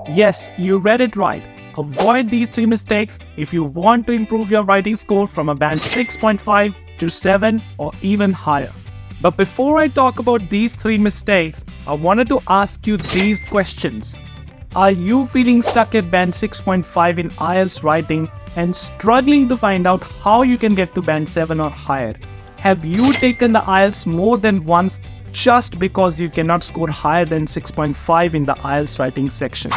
Yes, you read it right. Avoid these 3 mistakes if you want to improve your writing score from a band 6.5 to 7 or even higher. But before I talk about these 3 mistakes, I wanted to ask you these questions. Are you feeling stuck at band 6.5 in IELTS writing and struggling to find out how you can get to band 7 or higher? Have you taken the IELTS more than once just because you cannot score higher than 6.5 in the IELTS writing section?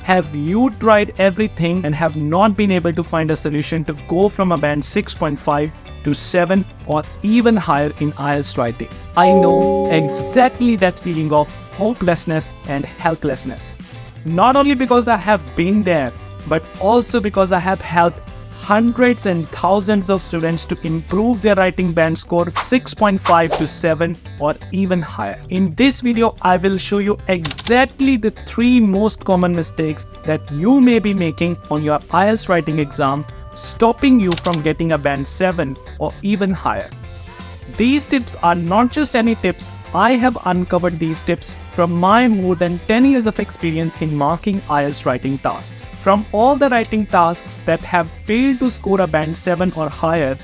Have you tried everything and have not been able to find a solution to go from a band 6.5 to 7 or even higher in IELTS writing? I know exactly that feeling of hopelessness and helplessness. Not only because I have been there, but also because I have helped hundreds and thousands of students to improve their writing band score 6.5 to 7 or even higher. In this video, I will show you exactly the 3 most common mistakes that you may be making on your IELTS writing exam, stopping you from getting a band 7 or even higher. These tips are not just any tips. I have uncovered these tips from my more than 10 years of experience in marking IELTS writing tasks. From all the writing tasks that have failed to score a band 7 or higher,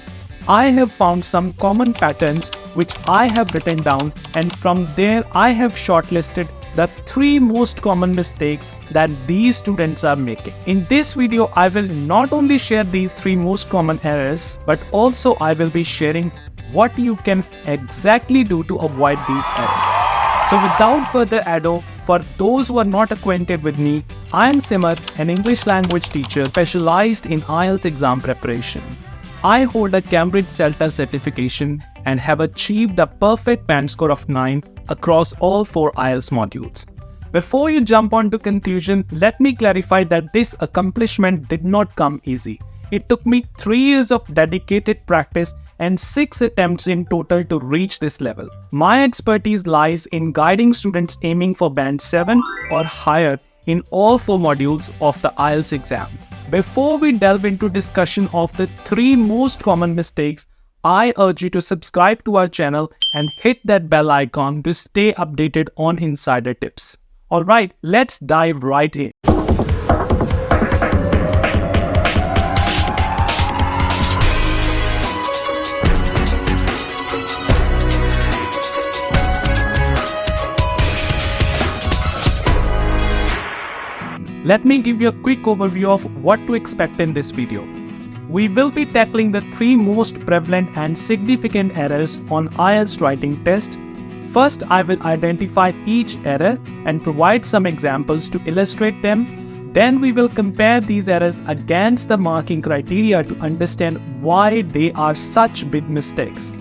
I have found some common patterns which I have written down, and from there I have shortlisted the 3 most common mistakes that these students are making. In this video, I will not only share these 3 most common errors, but also I will be sharing what you can exactly do to avoid these errors. So without further ado, for those who are not acquainted with me, I am Simar, an English language teacher specialized in IELTS exam preparation. I hold a Cambridge CELTA certification and have achieved a perfect band score of 9 across all 4 IELTS modules. Before you jump on to conclusion, let me clarify that this accomplishment did not come easy. It took me 3 years of dedicated practice and 6 attempts in total to reach this level. My expertise lies in guiding students aiming for band 7 or higher in all 4 modules of the IELTS exam. Before we delve into discussion of the 3 most common mistakes, I urge you to subscribe to our channel and hit that bell icon to stay updated on insider tips. Alright, let's dive right in. Let me give you a quick overview of what to expect in this video. We will be tackling the 3 most prevalent and significant errors on IELTS writing test. First, I will identify each error and provide some examples to illustrate them. Then we will compare these errors against the marking criteria to understand why they are such big mistakes.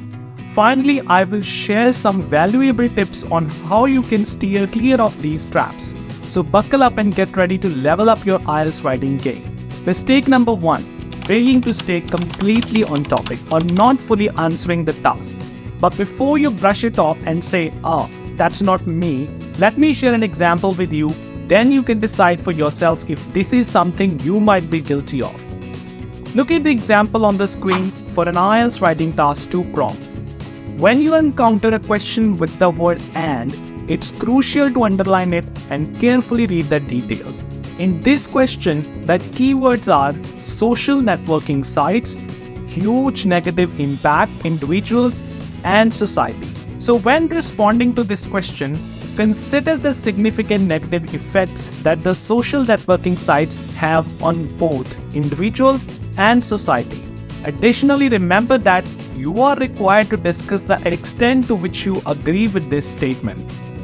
Finally, I will share some valuable tips on how you can steer clear of these traps. So buckle up and get ready to level up your IELTS writing game. Mistake number 1, failing to stay completely on topic or not fully answering the task. But before you brush it off and say, that's not me, let me share an example with you. Then you can decide for yourself if this is something you might be guilty of. Look at the example on the screen for an IELTS writing task 2 prompt. When you encounter a question with the word "and," it's crucial to underline it and carefully read the details. In this question, the keywords are social networking sites, huge negative impact, individuals, and society. So when responding to this question, consider the significant negative effects that the social networking sites have on both individuals and society. Additionally, remember that you are required to discuss the extent to which you agree with this statement,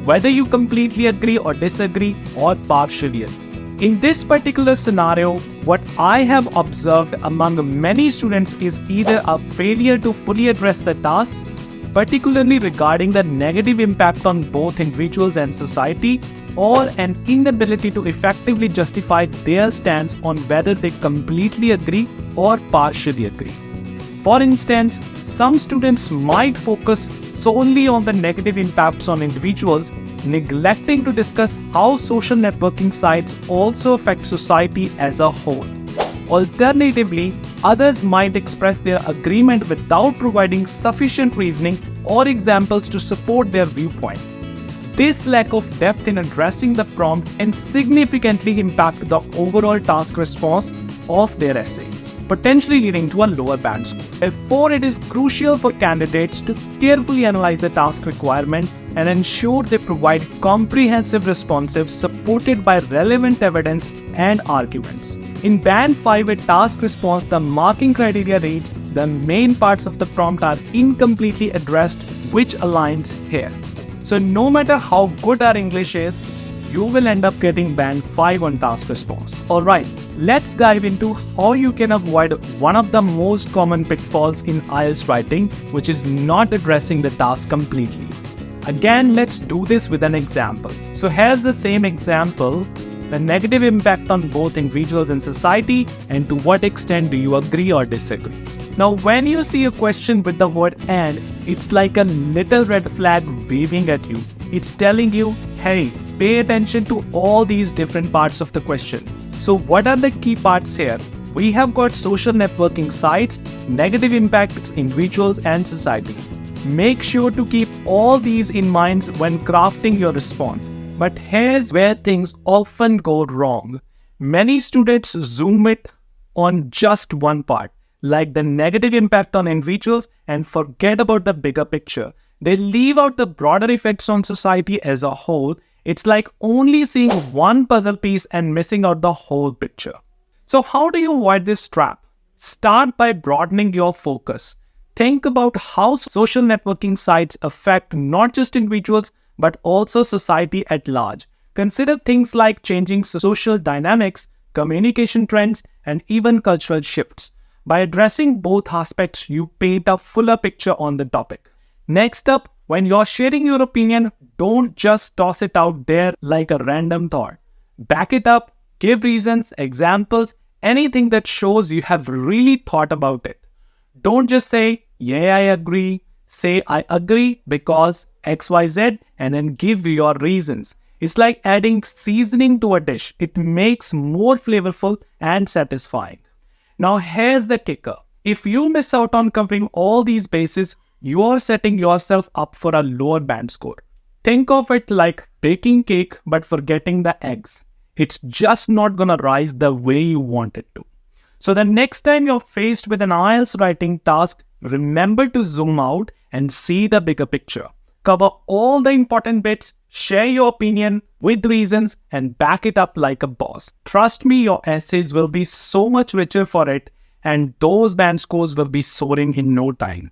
whether you completely agree or disagree or partially agree. In this particular scenario, what I have observed among many students is either a failure to fully address the task, particularly regarding the negative impact on both individuals and society, or an inability to effectively justify their stance on whether they completely agree or partially agree. For instance, some students might focus solely on the negative impacts on individuals, neglecting to discuss how social networking sites also affect society as a whole. Alternatively, others might express their agreement without providing sufficient reasoning or examples to support their viewpoint. This lack of depth in addressing the prompt can significantly impact the overall task response of their essay, potentially leading to a lower band score. Therefore, it is crucial for candidates to carefully analyze the task requirements and ensure they provide comprehensive responses supported by relevant evidence and arguments. In Band 5, a task response, the marking criteria reads, the main parts of the prompt are incompletely addressed, which aligns here. So no matter how good our English is, you will end up getting Band 5 on task response. Alright, let's dive into how you can avoid one of the most common pitfalls in IELTS writing, which is not addressing the task completely. Again, let's do this with an example. So here's the same example, the negative impact on both individuals and society, and to what extent do you agree or disagree. Now, when you see a question with the word "and," it's like a little red flag waving at you. It's telling you, hey, pay attention to all these different parts of the question. So what are the key parts here? We have got social networking sites, negative impacts individuals and society. Make sure to keep all these in mind when crafting your response. But here's where things often go wrong. Many students zoom it on just one part, like the negative impact on individuals, and forget about the bigger picture. They leave out the broader effects on society as a whole. It's like only seeing one puzzle piece and missing out the whole picture. So how do you avoid this trap? Start by broadening your focus. Think about how social networking sites affect not just individuals, but also society at large. Consider things like changing social dynamics, communication trends, and even cultural shifts. By addressing both aspects, you paint a fuller picture on the topic. Next up, when you're sharing your opinion, don't just toss it out there like a random thought. Back it up, give reasons, examples, anything that shows you have really thought about it. Don't just say, yeah, I agree. Say, I agree because XYZ, and then give your reasons. It's like adding seasoning to a dish. It makes more flavorful and satisfying. Now here's the kicker. If you miss out on covering all these bases, you are setting yourself up for a lower band score. Think of it like baking cake but forgetting the eggs. It's just not gonna rise the way you want it to. So the next time you're faced with an IELTS writing task, remember to zoom out and see the bigger picture. Cover all the important bits, share your opinion with reasons, and back it up like a boss. Trust me, your essays will be so much richer for it, and those band scores will be soaring in no time.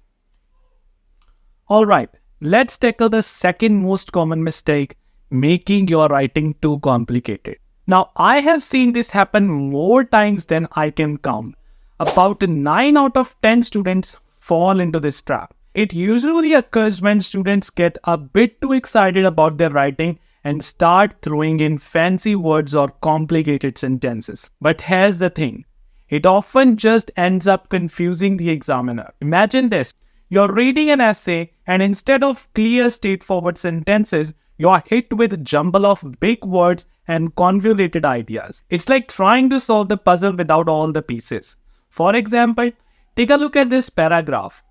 Alright, let's tackle the second most common mistake, making your writing too complicated. Now, I have seen this happen more times than I can count. About 9 out of 10 students fall into this trap. It usually occurs when students get a bit too excited about their writing and start throwing in fancy words or complicated sentences. But here's the thing. It often just ends up confusing the examiner. Imagine this. You're reading an essay and instead of clear, straightforward sentences, you're hit with a jumble of big words and convoluted ideas. It's like trying to solve the puzzle without all the pieces. For example, take a look at this paragraph.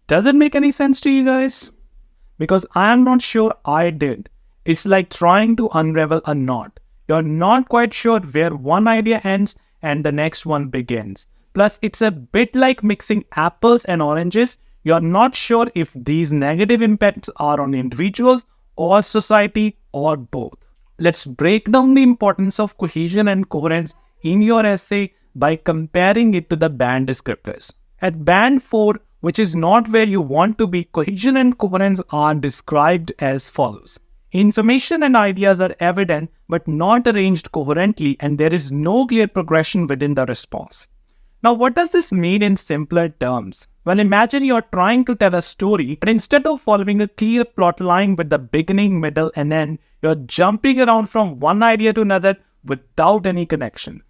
Does it make any sense to you guys? Because I am not sure I did. It's like trying to unravel a knot. You're not quite sure where one idea ends and the next one begins. Plus, it's a bit like mixing apples and oranges. You're not sure if these negative impacts are on individuals or society or both. Let's break down the importance of cohesion and coherence in your essay by comparing it to the band descriptors. At band 4, which is not where you want to be, cohesion and coherence are described as follows. Information and ideas are evident but not arranged coherently, and there is no clear progression within the response. Now, what does this mean in simpler terms? Well, imagine you're trying to tell a story, but instead of following a clear plot line with the beginning, middle, and end, you're jumping around from one idea to another without any connection.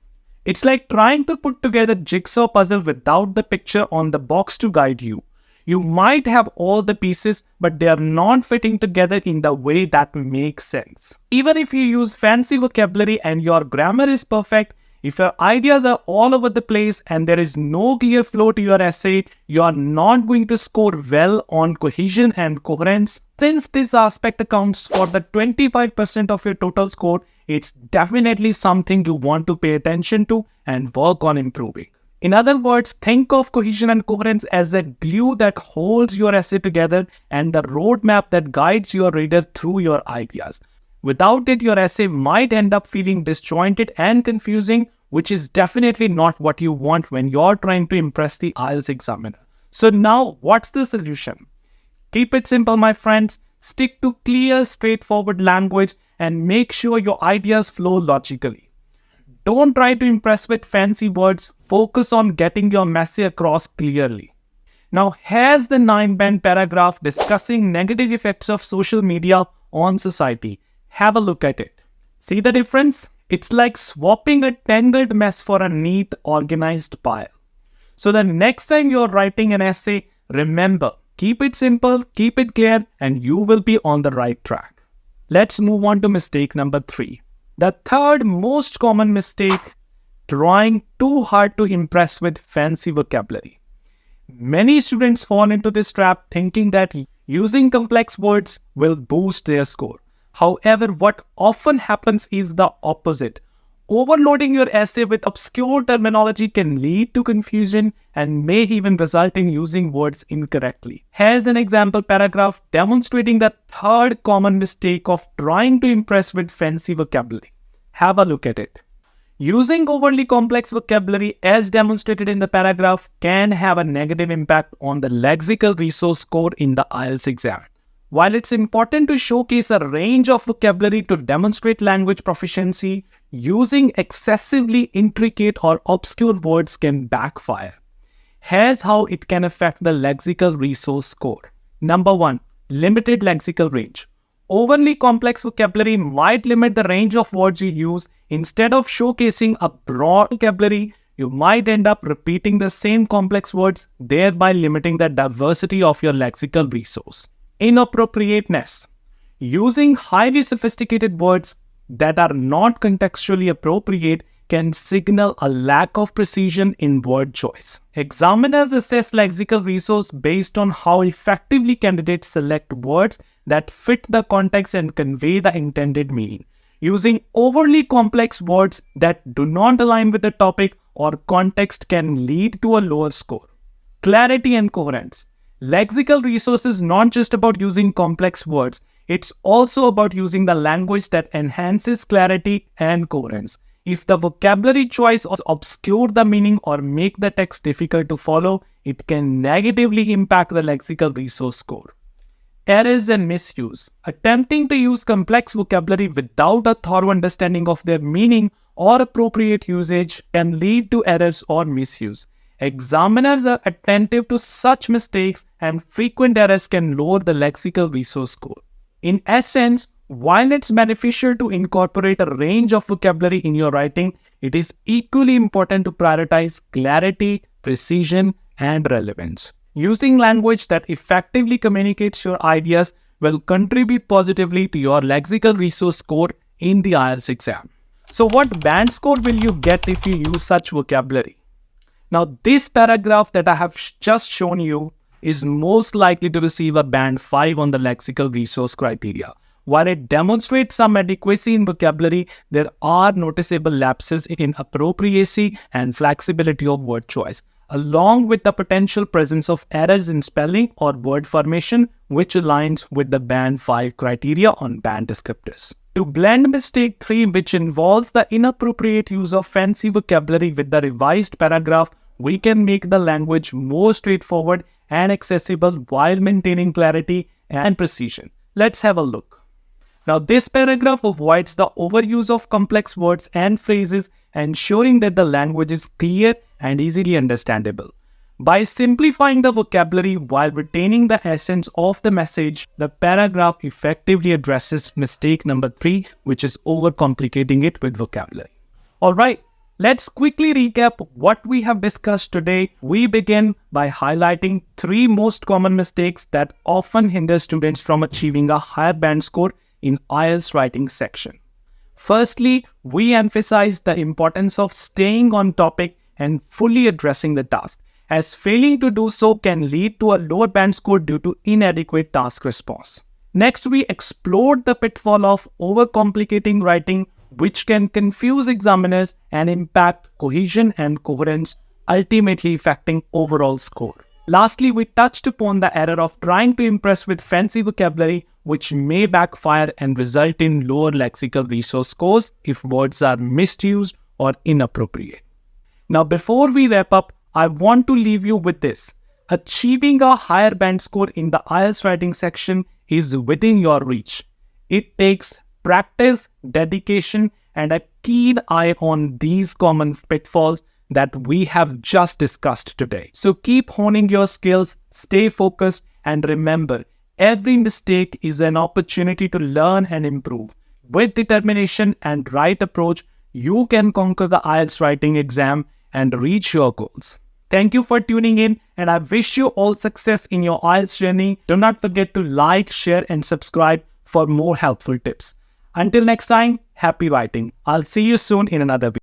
It's like trying to put together a jigsaw puzzle without the picture on the box to guide you. You might have all the pieces, but they are not fitting together in the way that makes sense. Even if you use fancy vocabulary and your grammar is perfect, If your ideas are all over the place and there is no clear flow to your essay, you are not going to score well on cohesion and coherence. Since this aspect accounts for the 25% of your total score, it's definitely something you want to pay attention to and work on improving. In other words, think of cohesion and coherence as a glue that holds your essay together and the roadmap that guides your reader through your ideas. Without it, your essay might end up feeling disjointed and confusing, which is definitely not what you want when you're trying to impress the IELTS examiner. So now, what's the solution? Keep it simple, my friends. Stick to clear, straightforward language and make sure your ideas flow logically. Don't try to impress with fancy words. Focus on getting your message across clearly. Now, here's the 9-band paragraph discussing negative effects of social media on society. Have a look at it. See the difference? It's like swapping a tangled mess for a neat, organized pile. So the next time you're writing an essay, remember, keep it simple, keep it clear, and you will be on the right track. Let's move on to mistake number 3. The third most common mistake, trying too hard to impress with fancy vocabulary. Many students fall into this trap thinking that using complex words will boost their score. However, what often happens is the opposite. Overloading your essay with obscure terminology can lead to confusion and may even result in using words incorrectly. Here's an example paragraph demonstrating the third common mistake of trying to impress with fancy vocabulary. Have a look at it. Using overly complex vocabulary as demonstrated in the paragraph can have a negative impact on the lexical resource score in the IELTS exam. While it's important to showcase a range of vocabulary to demonstrate language proficiency, using excessively intricate or obscure words can backfire. Here's how it can affect the lexical resource score. Number 1. Limited lexical range. Overly complex vocabulary might limit the range of words you use. Instead of showcasing a broad vocabulary, you might end up repeating the same complex words, thereby limiting the diversity of your lexical resource. Inappropriateness. Using highly sophisticated words that are not contextually appropriate can signal a lack of precision in word choice. Examiners assess lexical resource based on how effectively candidates select words that fit the context and convey the intended meaning. Using overly complex words that do not align with the topic or context can lead to a lower score. Clarity and coherence. Lexical resource is not just about using complex words, it's also about using the language that enhances clarity and coherence. If the vocabulary choice obscure the meaning or make the text difficult to follow, it can negatively impact the lexical resource score. Errors and misuse. Attempting to use complex vocabulary without a thorough understanding of their meaning or appropriate usage can lead to errors or misuse. Examiners are attentive to such mistakes and frequent errors can lower the lexical resource score. In essence, while it's beneficial to incorporate a range of vocabulary in your writing, it is equally important to prioritize clarity, precision, and relevance. Using language that effectively communicates your ideas will contribute positively to your lexical resource score in the IELTS exam. So what band score will you get if you use such vocabulary? Now, this paragraph that I have just shown you is most likely to receive a band 5 on the lexical resource criteria. While it demonstrates some adequacy in vocabulary, there are noticeable lapses in appropriacy and flexibility of word choice, along with the potential presence of errors in spelling or word formation, which aligns with the band 5 criteria on band descriptors. To blend mistake 3, which involves the inappropriate use of fancy vocabulary with the revised paragraph, we can make the language more straightforward and accessible while maintaining clarity and precision. Let's have a look. Now, this paragraph avoids the overuse of complex words and phrases, ensuring that the language is clear and easily understandable. By simplifying the vocabulary while retaining the essence of the message, the paragraph effectively addresses mistake number 3, which is overcomplicating it with vocabulary. Alright, let's quickly recap what we have discussed today. We begin by highlighting 3 most common mistakes that often hinder students from achieving a higher band score in IELTS writing section. Firstly, we emphasize the importance of staying on topic and fully addressing the task, as failing to do so can lead to a lower band score due to inadequate task response. Next, we explored the pitfall of overcomplicating writing, which can confuse examiners and impact cohesion and coherence, ultimately affecting overall score. Lastly, we touched upon the error of trying to impress with fancy vocabulary, which may backfire and result in lower lexical resource scores if words are misused or inappropriate. Now, before we wrap up, I want to leave you with this. Achieving a higher band score in the IELTS writing section is within your reach. It takes practice, dedication, and a keen eye on these common pitfalls that we have just discussed today. So keep honing your skills, stay focused, and remember, every mistake is an opportunity to learn and improve. With determination and right approach, you can conquer the IELTS writing exam and reach your goals. Thank you for tuning in, and I wish you all success in your IELTS journey. Do not forget to like, share, and subscribe for more helpful tips. Until next time, happy writing. I'll see you soon in another video.